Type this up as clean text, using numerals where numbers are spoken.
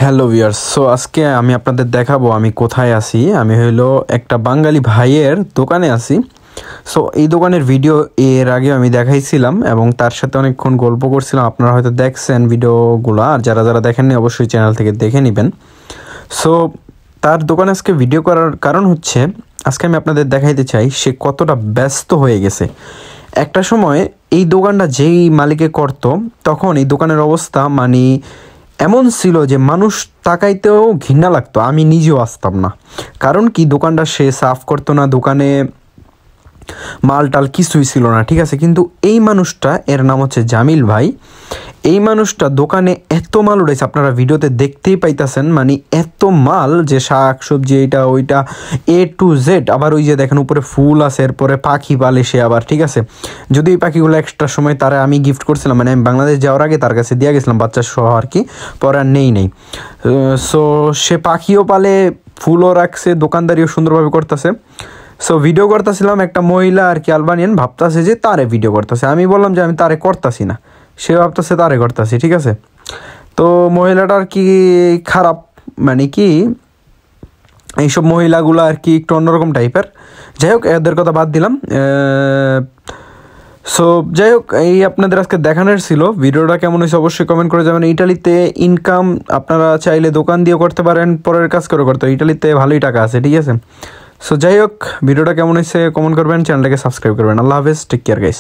Hello viewers, so আজকে আমি আপনাদের দেখাবো আমি কোথায় আছি। আমি হইলো একটা বাঙালি ভাইয়ের দোকানে আছি। সো এই দোকানের ভিডিও এর আগে আমি দেখাইছিলাম এবং তার সাথে অনেকক্ষণ গল্প করছিলাম। আপনারা হয়তো দেখছেন ভিডিওগুলো, আর যারা যারা দেখেননি অবশ্যই চ্যানেল থেকে দেখে নেবেন। সো তার দোকানে আজকে ভিডিও করার কারণ হচ্ছে, আজকে আমি আপনাদের দেখাইতে চাই সে কতটা ব্যস্ত হয়ে গেছে। একটা সময় এই দোকানটা যেই মালিকে করতো তখন এই দোকানের অবস্থা মানে এমন ছিল যে মানুষ তাকাইতেও ঘৃণা লাগতো, আমি নিজেও আসতাম না। কারণ কি, দোকানটা সে সাফ করতো না, দোকানে মাল টাল কিছুই ছিল না, ঠিক আছে। কিন্তু এই মানুষটা, এর নাম হচ্ছে জামিল ভাই, এই মানুষটা দোকানে এত মাল উঠেছে, আপনারা ভিডিওতে দেখতেই পাইতেছেন, মানে এত মাল যে শাক সবজি এইটা ওইটা A to Z। আবার ওই যে দেখেন উপরে ফুল আছে, এরপরে পাখি পালে সে আবার, ঠিক আছে। যদি এই পাখিগুলো এক্সট্রা সময় তারা আমি গিফট করছিলাম, মানে আমি বাংলাদেশ যাওয়ার আগে তার কাছে দিয়ে গেছিলাম বাচ্চা সহ আর কি, পরে আর নেই। সো সে পাখিও পালে, ফুলও রাখছে, দোকানদারিও সুন্দরভাবে করতেছে। সো ভিডিও করতেছিলাম, একটা মহিলা আর কি আলবানিয়ান ভাবতেছে যে তারে ভিডিও করতেছে। আমি বললাম যে আমি তারে করতেছি না, সে ভাবতেছে তারে করতেছি, ঠিক আছে। তো মহিলাটা আর কি খারাপ, মানে কি এইসব মহিলাগুলো আর কি একটু অন্যরকম টাইপের। যাই হোক, এদের কথা বাদ দিলাম। সো যাই হোক, এই আপনাদের আজকে দেখানোর ছিল। ভিডিওটা কেমন হয়েছে অবশ্যই কমেন্ট করে যাবেন। ইটালিতে ইনকাম আপনারা চাইলে দোকান দিয়ে করতে পারেন, পরের কাজ করে করতে, ইটালিতে ভালোই টাকা আছে, ঠিক আছে। সো যাই হোক, ভিডিওটা কেমন হয়েছে কমেন্ট করবেন, চ্যানেলটাকে সাবস্ক্রাইব করবেন। আল্লাহ হাফেজ, টেক কেয়ার গাইস।